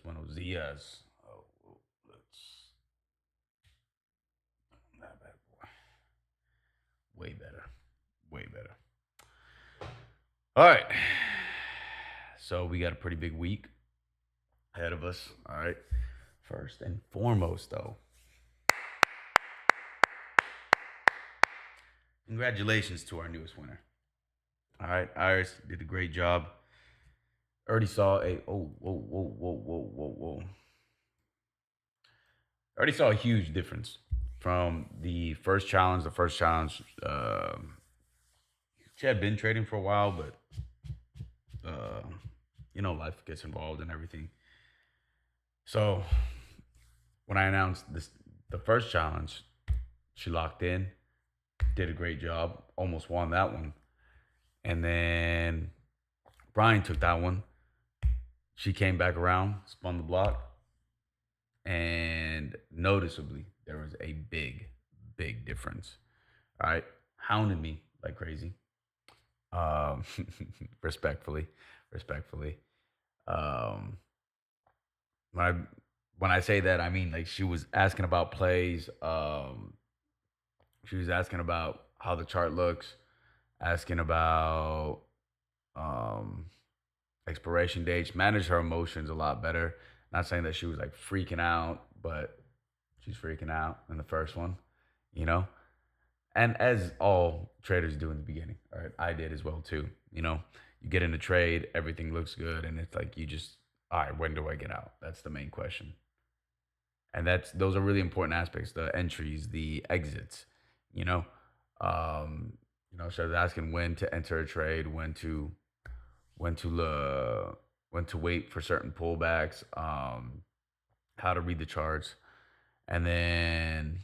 Buenos dias. Oh, let's that bad boy. Way better, way better. All right. So we got a pretty big week ahead of us. All right. First and foremost, though, congratulations to our newest winner. All right, Iris did a great job. Already saw a whoa. Already saw a huge difference from the first challenge. The first challenge, she had been trading for a while, but uh, life gets involved and everything. So when I announced this, the first challenge, she locked in, did a great job, almost won that one, and then Brian took that one. She came back around, spun the block, and noticeably there was a big difference. All right, hounded me like crazy. Um, respectfully, respectfully. Um, when I when I say that, I mean like she was asking about plays. She was asking about how the chart looks, asking about um, expiration dates, manage her emotions a lot better. Not saying that she was like freaking out, but she's freaking out in the first one, you know? And as all traders do in the beginning, all right, I did as well too. You get in a trade, everything looks good, and it's like you just, all right, when do I get out? That's the main question. And those are really important aspects, the entries, the exits, you know. So I was asking when to enter a trade, when to when to wait for certain pullbacks, how to read the charts, and then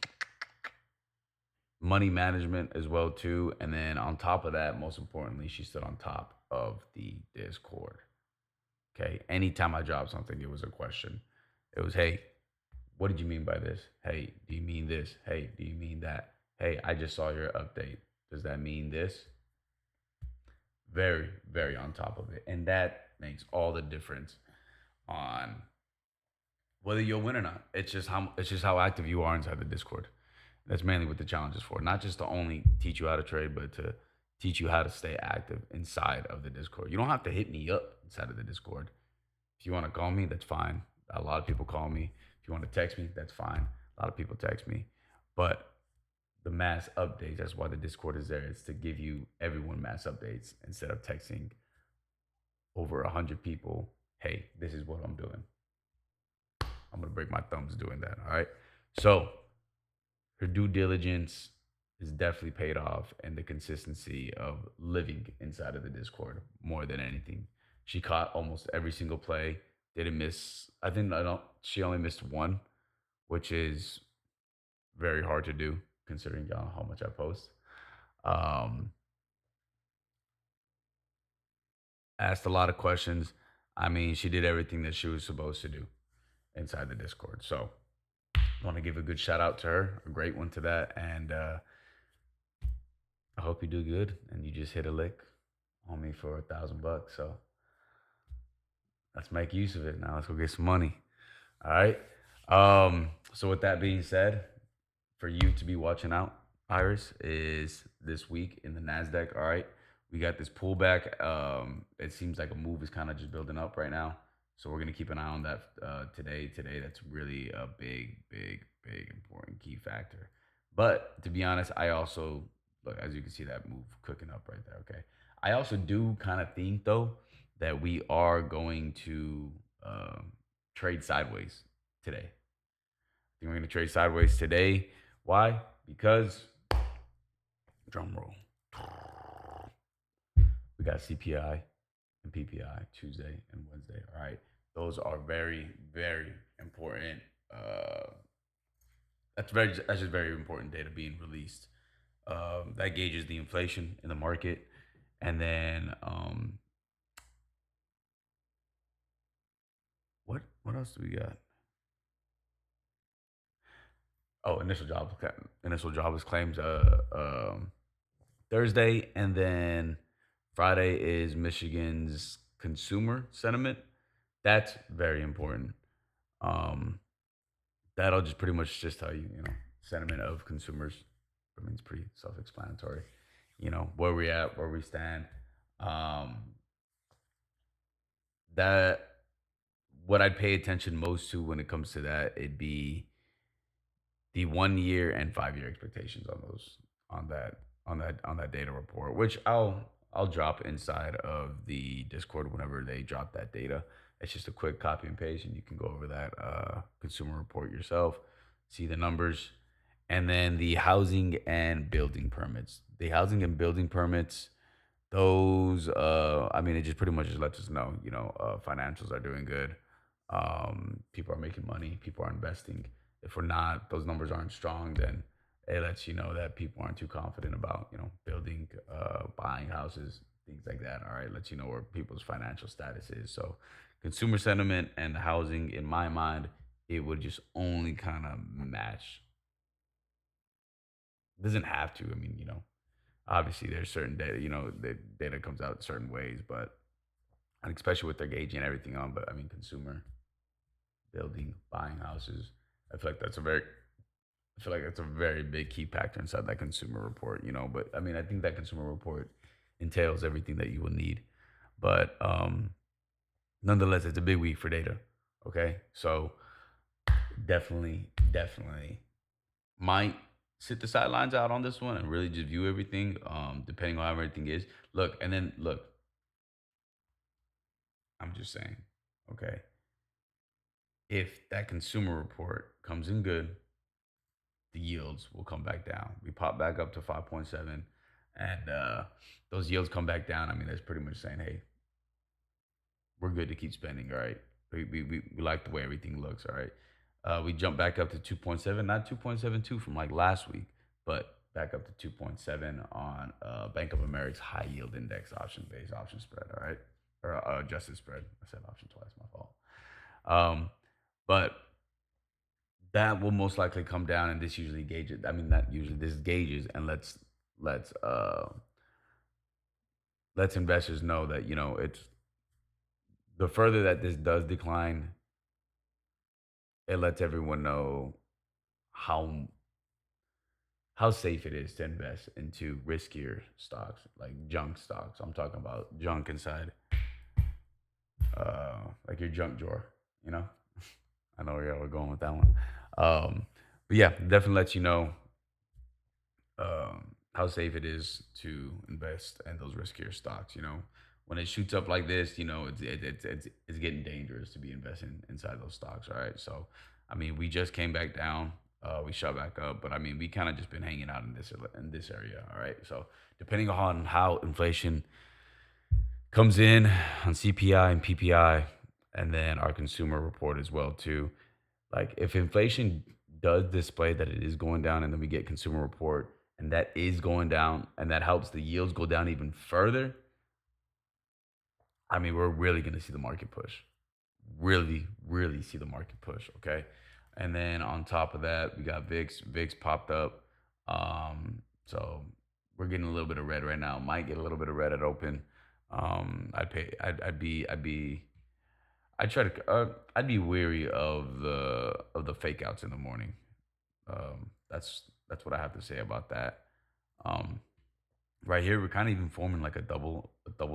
money management as well too. And then on top of that, most importantly, she stood on top of the Discord. Okay, anytime I dropped something, it was a question. It was, hey, what did you mean by this? Hey, do you mean this? Hey, do you mean that? Hey, I just saw your update. Does that mean this? Very, very on top of it. And that makes all the difference on whether you'll win or not. It's just how active you are inside the Discord. That's mainly what the challenge is for. Not just to only teach you how to trade, but to teach you how to stay active inside of the Discord. You don't have to hit me up inside of the Discord. If you want to call me, that's fine. A lot of people call me. If you want to text me, that's fine. A lot of people text me. But the mass updates, that's why the Discord is there. It's to give you everyone mass updates instead of texting over 100 people, hey, this is what I'm doing. I'm going to break my thumbs doing that. All right. So her due diligence is definitely paid off, and the consistency of living inside of the Discord more than anything. She caught almost every single play. Didn't miss. I think I don't. She only missed one, which is very hard to do considering y'all how much I post. Um, Asked a lot of questions. I mean, she did everything that she was supposed to do inside the Discord. So I want to give a good shout out to her, a great one to that, and I hope you do good and you just hit a lick on me for $1,000. So let's make use of it. Now let's go get some money. All right. So with that being said, for you to be watching out, Iris, is this week in the Nasdaq. All right. We got this pullback. It seems like a move is kind of just building up right now. So we're gonna keep an eye on that today. Today, that's really a big important key factor. But to be honest, I also look, as you can see that move cooking up right there. Okay. I also do kind of think though that we are going to trade sideways today. I think we're going to trade sideways today. Why? Because drum roll. We got CPI and PPI Tuesday and Wednesday. All right, those are very important. That's just very important data being released. That gauges the inflation in the market, and then what else do we got? Oh, initial jobless claims. Thursday, and then Friday is Michigan's consumer sentiment, That's very important. Um, that'll just pretty much just tell you, you know, sentiment of consumers. I mean, it's pretty self-explanatory. You know, where we at, where we stand. Um, that what I'd pay attention most to when it comes to that, it'd be the 1 year and 5 year expectations on those on that data report, which I'll drop inside of the Discord whenever they drop that data. It's just a quick copy and paste, and you can go over that consumer report yourself, see the numbers, and then the housing and building permits. The housing and building permits, those, I mean, it just pretty much just lets us know, you know, financials are doing good. People are making money. People are investing. If we're not, those numbers aren't strong, then it lets you know that people aren't too confident about, you know, building, buying houses, things like that. All right, lets you know where people's financial status is. So, consumer sentiment and housing, in my mind, it would just only kind of match. It doesn't have to. I mean, you know, obviously there's certain data, you know, the data comes out certain ways, but and especially with their gauging everything on. But I mean, consumer building, buying houses. I feel like that's a very, I feel like that's a very big key factor inside that consumer report. You know, but I mean, I think that consumer report entails everything that you will need. But nonetheless, it's a big week for data. Okay, so definitely might sit the sidelines out on this one and really just view everything, depending on how everything is. Look, and then look, I'm just saying, okay, if that consumer report comes in good, the yields will come back down. We pop back up to 5.7, and those yields come back down. I mean, that's pretty much saying, hey, we're good to keep spending, all right? We like the way everything looks, all right? We jump back up to 2.7, not 2.72 from like last week, but back up to 2.7 on Bank of America's high yield index option based option spread, all right? Or adjusted spread. I said option twice, my fault. Um, but that will most likely come down, and this usually gauges. I mean, not usually. This gauges and let's uh lets investors know that, you know, it's the further that this does decline, it lets everyone know how how safe it is to invest into riskier stocks, like junk stocks. I'm talking about junk inside, like your junk drawer. You know, I know where y'all are going with that one. But yeah, definitely lets you know how safe it is to invest in those riskier stocks. You know, when it shoots up like this, you know, it's getting dangerous to be investing inside those stocks. All right, so I mean, we just came back down. We shot back up, but I mean, we kind of just been hanging out in this area. All right, so depending on how inflation comes in on CPI and PPI, and then our consumer report as well too. Like if inflation does display that it is going down, and then we get consumer report and that is going down, and that helps the yields go down even further, I mean, we're really going to see the market push. Really see the market push. Okay. And then on top of that, we got VIX. VIX popped up. So we're getting a little bit of red right now. Might get a little bit of red at open. I'd try to. I'd be weary of the fake outs in the morning. That's what I have to say about that. Um, right here, we're kind of even forming like a double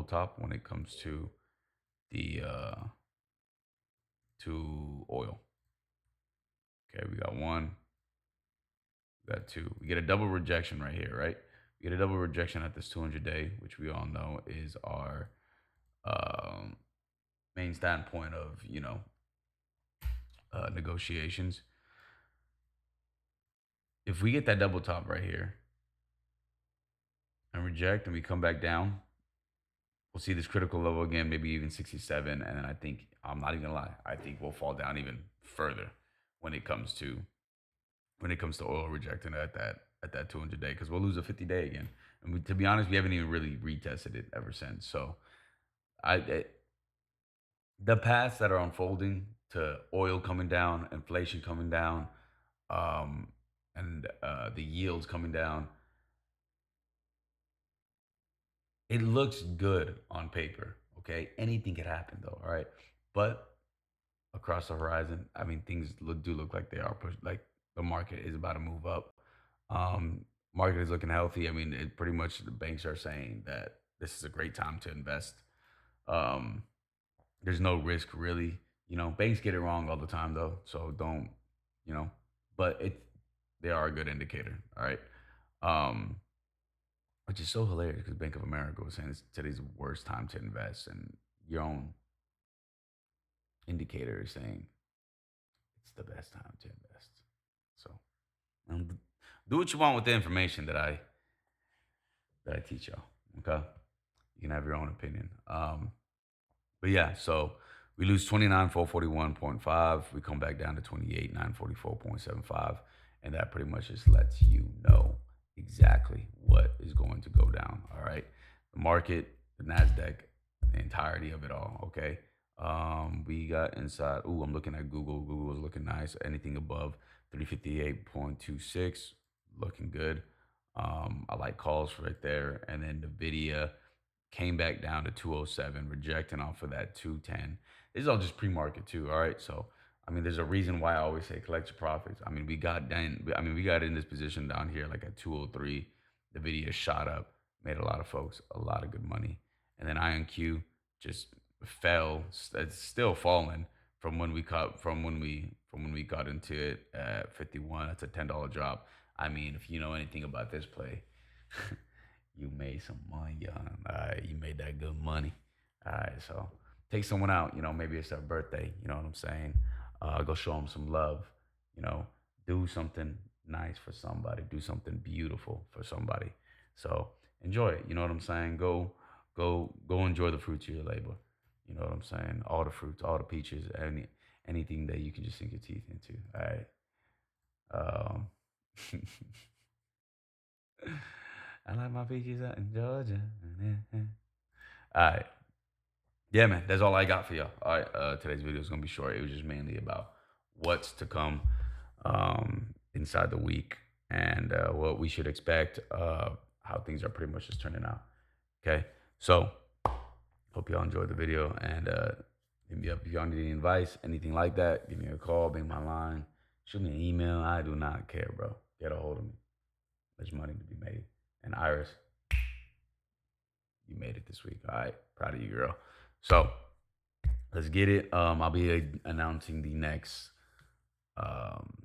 top when it comes the to oil. Okay, we got one, we got two. We get a double rejection right here, right? We get a double rejection at this 200 day, which we all know is our um, main standpoint of, you know, negotiations. If we get that double top right here and reject, and we come back down, we'll see this critical level again, maybe even 67, and then I think, I'm not even gonna lie, I think we'll fall down even further when it comes to oil rejecting at that 200 day, because we'll lose a 50 day again. And to be honest, we haven't even really retested it ever since. So the paths that are unfolding to oil coming down, inflation coming down, um, and the yields coming down, it looks good on paper. Okay, anything could happen though. All right, but across the horizon. I mean, things do look like they are like the market is about to move up. Market is looking healthy. I mean, it pretty much the banks are saying that this is a great time to invest. Um, there's no risk really. Banks get it wrong all the time though, so don't, you know, but they are a good indicator. All right. Um, which is so hilarious because Bank of America was saying it's today's the worst time to invest, and your own indicator is saying it's the best time to invest. So do what you want with the information that I teach y'all. Okay, you can have your own opinion. But yeah, so we lose 29,441.5. We come back down to 28,944.75, and that pretty much just lets you know exactly what is going to go down. All right, the market, the Nasdaq, the entirety of it all. Okay. We got inside. Ooh, I'm looking at Google. Google is looking nice. Anything above 358.26, looking good. I like calls right there, and then Nvidia came back down to 207, rejecting off of that 210. This is all just pre-market too. All right, so I mean, there's a reason why I always say collect your profits. I mean, we got in this position down here like at 203. The video shot up, made a lot of folks a lot of good money, and then IonQ just fell. It's still falling from when we got into it at 51. That's a $10 drop. I mean, if you know anything about this play, you made some money, young. All right, you made that good money. All right, so take someone out. Maybe it's their birthday. You know what I'm saying? Go show them some love. Do something nice for somebody. Do something beautiful for somebody. So enjoy it. You know what I'm saying? Go enjoy the fruits of your labor. You know what I'm saying? All the fruits, all the peaches, anything that you can just sink your teeth into. All right. Um, I like my peaches out in Georgia. All right. Yeah, man. That's all I got for y'all. All right. Today's video is gonna be short. It was just mainly about what's to come inside the week and what we should expect. How things are pretty much just turning out. Okay. So hope y'all enjoyed the video and hit me up if y'all need any advice, anything like that. Give me a call, be my line, shoot me an email. I do not care, bro. Get a hold of me. There's money to be made. And Iris, you made it this week. All right, proud of you, girl. So let's get it. I'll be announcing um,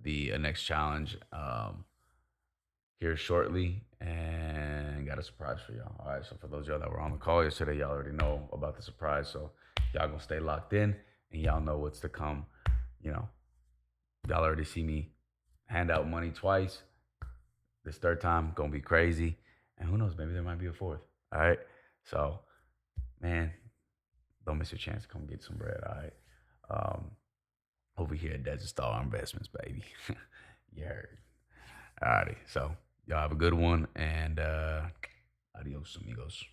the next challenge here shortly, and got a surprise for y'all. All right, so for those of y'all that were on the call yesterday, y'all already know about the surprise. So y'all gonna stay locked in, and y'all know what's to come. Y'all already see me hand out money twice. This third time gonna be crazy, and who knows? Maybe there might be a fourth. All right, so man, don't miss your chance to come get some bread. All right, over here at Desert Star Investments, baby. You heard. All righty, so y'all have a good one, and adios, amigos.